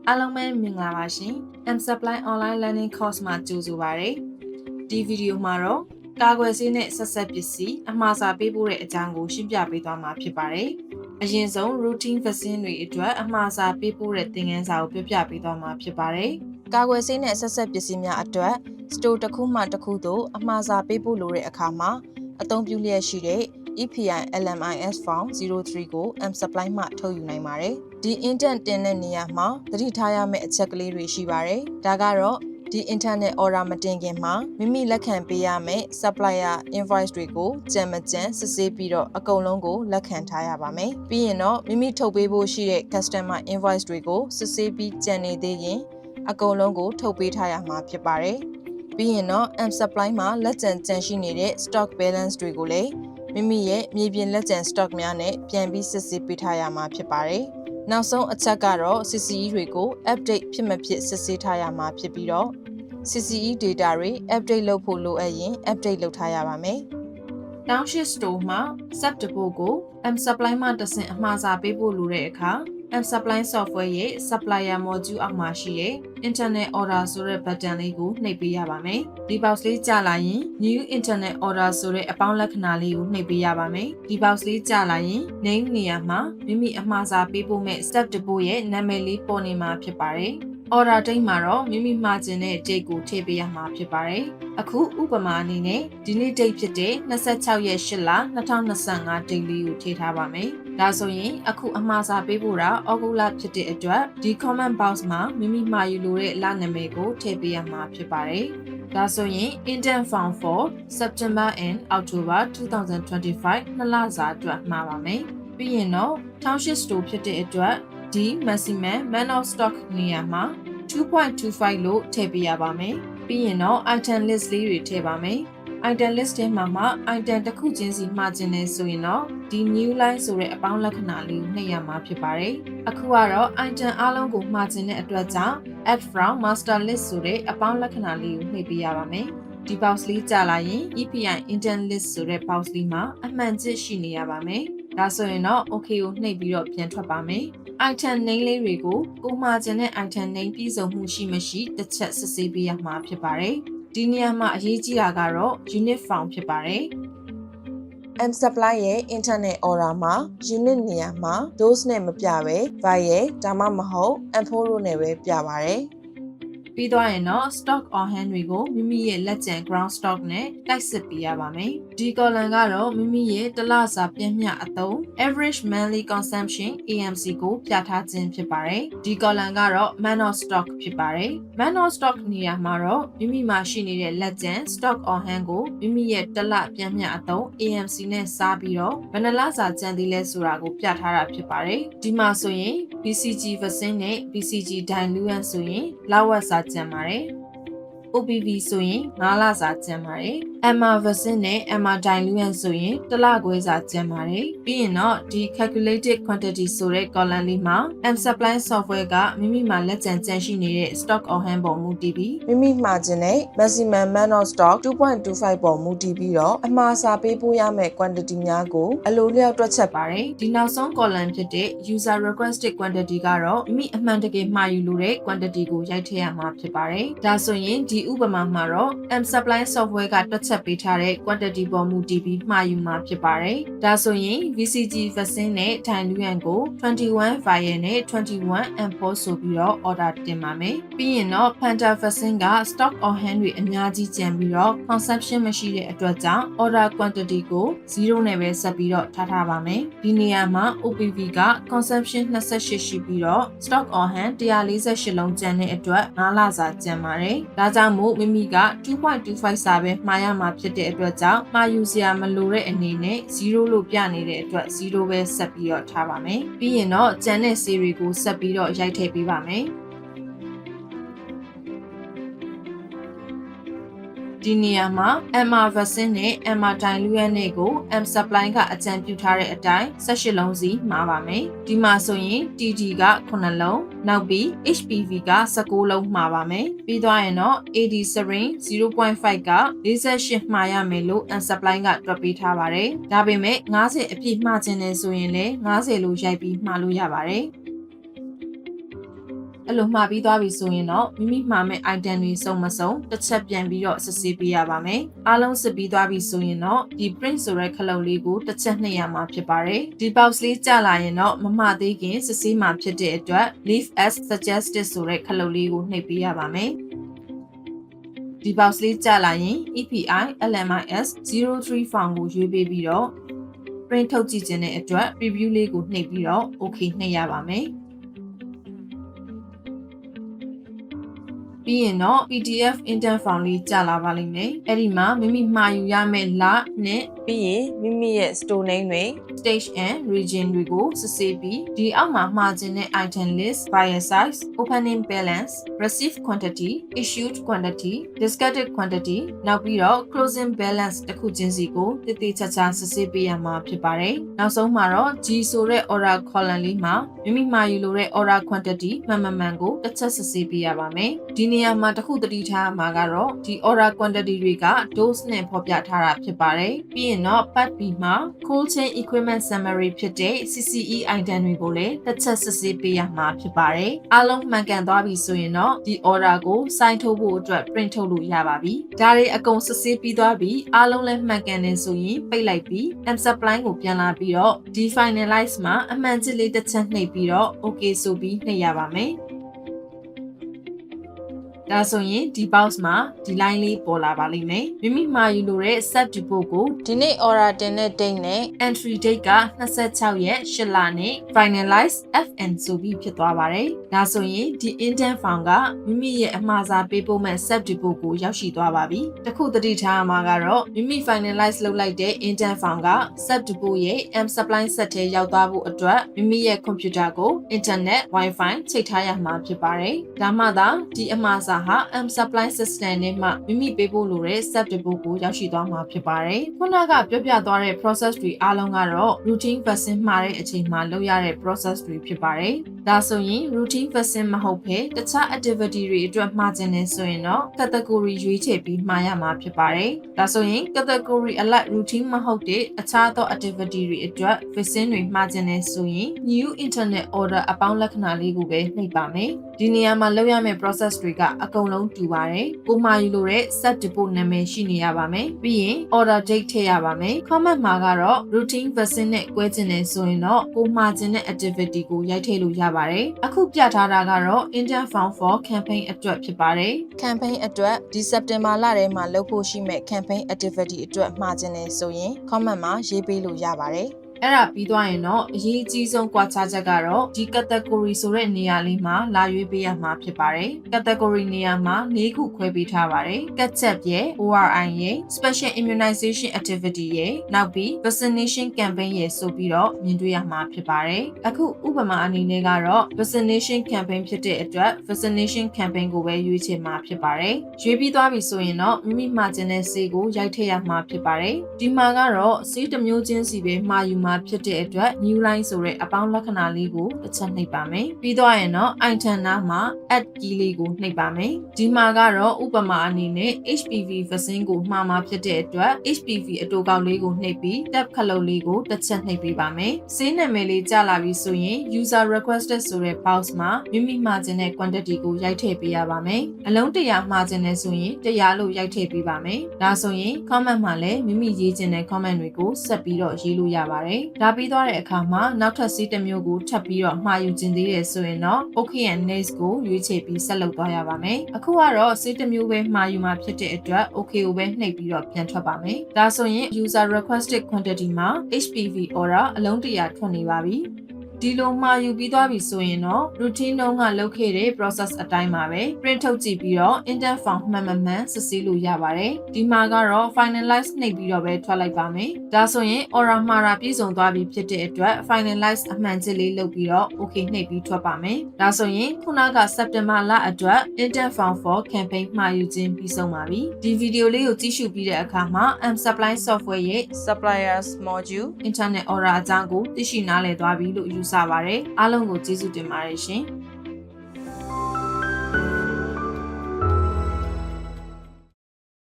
အားလုံးပဲမင်္ဂလာပါရှင် M Supply Online Learning Course မှာကြိုဆိုပါရစေ။ဒီဗီဒီယိုမှာတော့ကာကွယ်ဆေးနဲ့ဆက်ဆက်ပစ္စည်းအမှားစာပေးပို့တဲ့အကြောင်းကိုရှင်းပြပေးသွားမှာဖြစ်ပါတယ်။အရင်ဆုံး routine vaccine တွေအတွက်အမှားစာပေးပို့တဲ့သင်ခန်းစာကိုပြပြပေးသွားမှာဖြစ်ပါတယ်။ကာကွယ်ဆေးနဲ့ဆက်ဆက်ပစ္စည်းများအတွက် store တစ်ခုမှတစ်ခုသို့အမှားစာပေးပို့လိုတဲ့အခါမှာအသုံးပြုလျက်ရှိတဲ့ EPI LMIS form 03ကို M Supply မှထုတ်ယူနိုင်ပါတယ်။ဒီ intent တင်တဲ့နေရာမှာသတိထားရမယ့်အချက်ကလေးတွေရှိပါတယ်။ဒါကတော့ဒီ internet order မတင်ခင်မှာမိမိလက်ခံပေးရမယ့် supplier invoice တွေကိုကြံမကြံစစ်ဆေးပြီးတော့အကုန်လုံးကိုလက်ခံထားရပါမယ်။ပြီးရင်တော့မိမိထုတ်ပေးဖို့ရှိတဲ့ customer invoice တွေကိုစစ်ဆေးပြီးကြံနေသေးရင်အကုန်လုံးကိုထုတ်ပေးထားရမှာဖြစ်ပါတယ်။ပြီးရင်တော့ M Supply မှာလက်ကျန်ကြံရှိနေတဲ့ stock balance တွေကိုလည်းမိမိရဲ့မြေပြင်လက်ကျန် stock များနဲ့ပြန်ပြီးစစ်ဆေးပေးထားရမှာဖြစ်ပါတယ်။နောက်ဆုံးအချက်ကတော့ CCE တွေကို update ဖြစ်မဖြစ်စစ်ဆေးထားရမှာဖြစ်ပြီးတော့ CCE data တွေ update လုပ်ဖို့လိုအပ်ရင် update လုပ်ထားရပါမယ်။ Township Store မှာ sub တပုတ်ကို M Supply မှတဆင့်အမှားစာပေးဖို့လိုတဲ့အခါM Supply Software ရဲ့ Supplier Module အောက်မှာရှိတဲ့ Internet Order ဆိုတဲ့ button လေးကိုနှိပ်ပေးရပါမယ်။ဒီ box လေးကြာလာရင် New Internet Order ဆိုတဲ့အပေါင်းလက္ခဏာလေးကိုနှိပ်ပေးရပါမယ်။ဒီ box လေးကြာလာရင် Name နေရာမှာမိမိအမှားစာပေးဖို့မဲ့ step တပုတ်ရဲ့နာမည်လေးပေါ်နေမှာဖြစ်ပါတယ်။ order date မှာတော့မိမိမှာကျင်တဲ့ date ကိုထည့်ပေးရမှာဖြစ်ပါတယ်။အခုဥပမာအနေနဲ့ဒီနေ့ date ဖြစ်တဲ့26ရက်8လ2025 date လေးကိုထည့်ထားပါမယ်။ဒါဆိုရင်အခုအမှားစာပေးဖို့တာဩဂုတ်လဖြစ်တဲ့အတွက်ဒီ comment box မှာမိမိမှာယူလိုတဲ့လနာမည်ကိုထည့်ပေးရမှာဖြစ်ပါတယ်။ဒါဆိုရင် intent form for September and October 2025 နှစ်လစာအတွက်မှာပါမယ်။ပြီးရင်တော့ Township Store ဖြစ်တဲ့အတွက်ဒီ maximum man of stock နေရာမှာ 2.25 လို့ထည့်ပေးရပါမယ်။ပြီးရင်တော့ item list လေးတွေထည့်ပါမယ်။ item list ထဲမှာ item တစ်ခုချင်းစီမှားခြင်းနဲ့ဆိုရင်တော့ဒီ new line ဆိုတဲ့အပေါင်းလက္ခဏာလေးကိုနှိပ်ရမှာဖြစ်ပါတယ်။အခုကတော့ item အားလုံးကိုမှားခြင်းတဲ့အတွက်ကြောင့် add from master list ဆိုတဲ့အပေါင်းလက္ခဏာလေးကိုနှိပ်ပေးရပါမယ်။ဒီ box လေးကြာလာရင် EPI intent list ဆိုတဲ့ box လေးမှာအမှန်ကျရှိနေရပါမယ်။ဒါဆိုရင်တော့ okay ကိုနှိပ်ပြီးတော့ပြန်ထွက်ပါမယ်။ item name လေးတွေကိုကိုမှာခြင်းတဲ့ item name ပြည့်စုံမှုရှိမရှိတစ်ချက်စစ်ဆေးပေးရမှာဖြစ်ပါတယ်။ဒီနေရာမှာအရေးကြီးတာကတော့ unit form ဖြစ်ပါတယ်။ M Supply ရဲ့ internet order မှာ unit နေရာမှာ dose နဲ့မပြဘဲ vial ဒါမှမဟုတ် ampoule တို့နဲ့ပဲပြပါတယ်။ပြီးသွားရင်တော့ stock on hand တွေကိုမိမိရဲ့လက်ကျန် ground stock နဲ့တိုက်စစ်ပေးရပါမယ်။ဒီ column ကတော့မိမိရဲ့တစ်လစာပြည့်မျှအသုံး average monthly consumption AMC ကိုပြထားခြင်းဖြစ်ပါတယ်။ဒီ column ကတော့ man of stock ဖြစ်ပါတယ်။ man of stock နေရာမှာတော့မိမိမှာရှိနေတဲ့လက်ကျန် stock on hand ကိုမိမိရဲ့တစ်လပြည့်မျှအသုံး AMC နဲ့စားပြီးတော့ဘယ်နှလစာကျန်သေးလဲဆိုတာကိုပြထားတာဖြစ်ပါတယ်။ဒီမှာဆိုရင် BCG vaccine နဲ့ BCG diluent ဆိုရင်လဝက်စာကျန်ပါတယ်။ OPV ဆိုရင်9လစာကျန်ပါတယ်။ MR vaccine နဲ့ MR diluent ဆိုရင်1လခွဲစာကျန်ပါတယ်။ပြီးရင်တော့ဒီ calculated quantity ဆိုတဲ့ column လေးမှာ M Supply software ကမိမိမှာလက်ကျန်ရှိနေတဲ့ stock on hand ပေါ်မူတည်ပြီးမိမိမှာကျင်တဲ့ maximum man of stock 2.25 ပေါ်မူတည်ပြီးတော့အမှားစာပေးပို့ရမယ့် quantity များကိုအလိုလျောက်တွက်ချက်ပါတယ်။ဒီနောက်ဆုံး column ဖြစ်တဲ့ user requested quantity ကတော့မိမိအမှန်တကယ်မှာယူလိုတဲ့ quantity ကိုရိုက်ထည့်ရမှာဖြစ်ပါတယ်။ဒါဆိုရင်ဒီဥပမာမှာတော့ M Supply software ကတွက်ချက်ပေးထားတဲ့ quantity ပေါ်မူတည်ပြီးမှာယူမှာဖြစ်ပါတယ်။ဒါဆိုရင် BCG vaccine နဲ့ diluent ကို21 vial နဲ့21 ampoule ဆိုပြီးတော့ order တင်ပါမယ်။ပြီးရင်တော့ Panta vaccine က stock on hand တွေအများကြီးကျန်ပြီးတော့ consumption မရှိတဲ့အတွက်ကြောင့် order quantity ကို0နဲ့ပဲဆက်ပြီးတော့ထားပါမယ်။ဒီနေရာမှာ OPV က consumption 28ရှိပြီးတော့ stock on hand 148လုံးကျန်တဲ့အတွက်9လစာကျန်ပါတယ်။ဒါကြောင့်မို့မိမိက 2.25 စာပဲမှာရမှာဖြစ်တဲ့အတွက်ကြောင့်မှာယူစရာမလိုတဲ့အနေနဲ့0လို့ပြနေတဲ့အတွက်0ပဲဆက်ပြီးတော့ထားပါမယ်။ပြီးရင်တော့ကျန်တဲ့ဆေးတွေကိုဆက်ပြီးတော့ရိုက်ထည့်ပေးပါမယ်။ဒီနေရာမှာ MR vaccine နဲ့ MR diluent နဲ့ကို M Supply ကအကြံပြုထားတဲ့အတိုင်း18လုံးစီမှာပါမယ်။ဒီမှာဆိုရင် TD က9လုံးနောက်ပြီး HPV က19လုံးမှာပါမယ်။ပြီးသွားရင်တော့ AD syringe 0.5 က48မှာရမယ်လို့ M Supply ကတွက်ပေးထားပါတယ်။ဒါပေမဲ့50အပြည့်မှာခြင်းနဲ့ဆိုရင်လည်း50လို့ရိုက်ပြီးမှာလို့ရပါတယ်။ အဲ့လိုမှာပြီးသွားပြီဆိုရင်တော့မိမိမှာမဲ့ item တွေစုံမစုံတစ်ချက်ပြန်ပြီးတော့စစ်ဆေးပေးရပါမယ်အားလုံးစစ်ပြီးသွားပြီဆိုရင်တော့ဒီ print ဆိုတဲ့ခလုတ်လေးကိုတစ်ချက်နှိပ်ရမှာဖြစ်ပါတယ်ဒီ box လေးကြာလာရင်တော့မမှသေးခင်စစ်ဆေးမှာဖြစ်တဲ့အတွက် leave as suggested ဆိုတဲ့ခလုတ်လေးကိုနှိပ်ပေးရပါမယ်ဒီ box လေးကြာလာရင် EPI LMIS 03 font ကိုရွေးပေးပြီးတော့ print ထုတ်ကြည့်ခြင်းတဲ့အတွက် preview လေးကိုနှိပ်ပြီးတော့ okay နှိပ်ရပါမယ်ပြီးရင်တော့ PDF indent font လေးကြာလာပါလိမ့်မယ်အဲ့ဒီမှာမိမိမှာယူရမယ့်လနဲ့ပြီးရင်မိမိရဲ့ store name တွေ stage and region တွေကိုစစ်ဆေးပြီးဒီအောက်မှာမှာခြင်းတဲ့ item list buyer size opening balance received quantity issued quantity discarded quantity နောက်ပြီးတော့ closing balance တစ်ခုချင်းစီကိုတည်တည်ချာချာစစ်ဆေးပေးရမှာဖြစ်ပါတယ်နောက်ဆုံးမှာတော့ G ဆိုတဲ့ order column လေးမှာမိမိမှာယူလိုတဲ့ order quantity မှန်ကိုတစ်ချက်စစ်ဆေးပေးရပါမယ်ဒီနေရာမှာတစ်ခုသတိထားမှာကတော့ဒီ order quantity တွေက dose နဲ့ဖော်ပြထားတာဖြစ်ပါတယ်ပြီးရင်တော့ part B မှာ cold chain equipment summary ဖြစ်တဲ့ CCE item တွေကိုလည်းတစ်ချက်စစ်ဆေးပေးရမှာဖြစ်ပါတယ်အားလုံးမှန်ကန်သွားပြီဆိုရင်တော့ဒီ order ကို sign ထုတ်ဖို့အတွက် print ထုတ်လို့ရပါပြီဒါတွေအကုန်စစ်ဆေးပြီးသွားပြီအားလုံးလည်းမှန်ကန်နေဆိုရင်ပိတ်လိုက်ပြီး M-Supply ကိုပြန်လာပြီးတော့ဒီ finalize မှာအမှန်ချစ်လေးတစ်ချက်နှိပ်ပြီးတော့ okay ဆိုပြီးနှိပ်ရပါမယ်ဒါဆိုရင်ဒီ box မှာဒီ line လေးပေါ်လာပါလိမ့်မယ်မိမိမှာယူလိုတဲ့ set depot ကိုဒီနေ့ order တင်တဲ့ date နဲ့ entry date က26ရက်8လနဲ့ finalize FN ဆိုပြီးဖြစ်သွားပါတယ်ဒါဆိုရင်ဒီ indent font ကမိမိရဲ့အမှားစားပေးပို့မဲ့ set depot ကိုရောက်ရှိသွားပါပြီတခုသတိထားမှာကတော့မိမိ finalize လုပ်လိုက်တဲ့ indent font က set depot ရဲ့ M-Supply set ထဲရောက်သွားဖို့အတွက်မိမိရဲ့ computer ကို internet wifi ချိတ်ထားရမှာဖြစ်ပါတယ်ဒါမှသာဒီအမှားစားဟာ M-Supply system နဲ့မှမိမိပေးဖို့လိုတဲ့ set depot ကိုရောက်ရှိသွားမှာဖြစ်ပါတယ်ခုနကပြောပြသွားတဲ့ process တွေအားလုံးကတော့ routine version မှာတဲ့အချိန်မှာလုပ်ရတဲ့ process တွေဖြစ်ပါတယ်ဒါဆိုရင် routine version မဟုတ်ဘဲတခြား activity တွေအတွက်မှာခြင်းနေဆိုရင်တော့ category ရွေးချယ်ပြီးမှာရမှာဖြစ်ပါတယ်ဒါဆိုရင် category အလိုက် routine မဟုတ်တဲ့အခြားသော activity တွေအတွက် version တွေမှာခြင်းနေဆိုရင် new internet order အပေါင်းလက္ခဏာလေးကိုပဲနှိပ်ပါမယ်ဒီနေရာမှာလုပ်ရမယ့် process တွေကအကုန်လုံးတူပါတယ်ကိုမှာယူလိုတဲ့ set depot နာမည်ရှိနေရပါမယ်ပြီးရင် order date ထည့်ရပါမယ် comment မှာကတော့ routine version နဲ့꿰ခြင်းနေဆိုရင်တော့ကိုမှာခြင်းတဲ့ activity ကိုရိုက်ထည့်လို့ရပါတယ်အခုပြထားတာကတော့ indent font for campaign အတွက်ဖြစ်ပါတယ် campaign အတွက်ဒီ September လထဲမှာလုပ်ဖို့ရှိမဲ့ campaign activity အတွက်မှာခြင်းနေဆိုရင် comment မှာရေးပေးလို့ရပါတယ်အဲ့ဒါပြီးသွားရင်တော့အရေးအကြီးဆုံးကွာခြားချက်ကတော့ဒီ category ဆိုတဲ့နေရာလေးမှာလာရွေးပေးရမှာဖြစ်ပါတယ် category နေရာမှာ၄ခုခွဲပေးထားပါတယ် catch-up ရဲ့ ORI ရဲ့ special immunization activity ရဲ့နောက်ပြီး vaccination campaign ရဲ့ဆိုပြီးတော့မြင်တွေ့ရမှာဖြစ်ပါတယ်အခုဥပမာအနေနဲ့ကတော့ vaccination campaign ဖြစ်တဲ့အတွက် vaccination campaign ကိုပဲရွေးချယ်မှာဖြစ်ပါတယ်ရွေးပြီးသွားပြီဆိုရင်တော့မိမိမှာခြင်းတဲ့ဆေးကိုရိုက်ထည့်ရမှာဖြစ်ပါတယ်ဒီမှာကတော့ဆေးတစ်မျိုးချင်းစီပဲမှာယူမှာဖြစ်တဲ့အတွက် new line ဆိုတဲ့အပေါင်းလက္ခဏာလေးကိုတစ်ချက်နှိပ်ပါမယ်ပြီးတော့ရင်တော့ item နားမှာ add key လေးကိုနှိပ်ပါမယ်ဒီမှာကတော့ဥပမာအနေနဲ့ HPV vaccine ကိုမှားမှာဖြစ်တဲ့အတွက် HPV အတိုကောက်လေးကိုနှိပ်ပြီး tab ခလုတ်လေးကိုတစ်ချက်နှိပ်ပေးပါမယ်ဆေးနာမည်လေးကြာလာပြီဆိုရင် user requested ဆိုတဲ့ box မှာမိမိမှာခြင်းတဲ့ quantity ကိုရိုက်ထည့်ပေးရပါမယ်အလုံး100မှာခြင်းနဲ့ဆိုရင်100လို့ရိုက်ထည့်ပေးပါမယ်ဒါဆိုရင် comment မှာလည်းမိမိရေးခြင်းတဲ့ comment တွေကိုဆက်ပြီးတော့ရေးလို့ရပါတယ်ဒါပြီးသွားတဲ့အခါမှာနောက်ထပ်ဆေးတစ်မျိုးကိုထပ်ပြီးတော့မှာယူခြင်းသေးတယ်ဆိုရင်တော့ okay and next ကိုရွေးချယ်ပြီးဆက်လုပ်သွားရပါမယ်အခုကတော့ဆေးတစ်မျိုးပဲမှာယူမှာဖြစ်တဲ့အတွက် okay ကိုပဲနှိပ်ပြီးတော့ပြန်ထွက်ပါမယ်ဒါဆိုရင် user requested quantity မှာ HPV order အလုံး100ထွက်နေပါပြီဒီလိုမှာယူပြီးသွားပြီဆိုရင်တော့ routine တုန်းကလုပ်ခဲ့တဲ့ process အတိုင်းပါပဲ print ထုတ်ကြည့်ပြီးတော့ indent font မှန်စစ်ဆေးလို့ရပါတယ်ဒီမှာကတော့ finalize နှိပ်ပြီးတော့ပဲထွက်လိုက်ပါမယ်ဒါဆိုရင် order မှာတာပြည့်စုံသွားပြီဖြစ်တဲ့အတွက် finalize အမှန်ချစ်လေးလုပ်ပြီးတော့ okay နှိပ်ပြီးထွက်ပါမယ်ဒါဆိုရင်ခုနက September လအတွက် indent font for campaign မှာယူခြင်းပြီးဆုံးပါပြီဒီဗီဒီယိုလေးကိုကြည့်ရှုပြီးတဲ့အခါမှာ M-Supply software ရဲ့ suppliers module internet order အကြောင်းကိုသိရှိနားလည်သွားပြီလို့ယူဆပါတယ်အားလုံးကိုကျေးဇူးတင်ပါတယ်ရှင်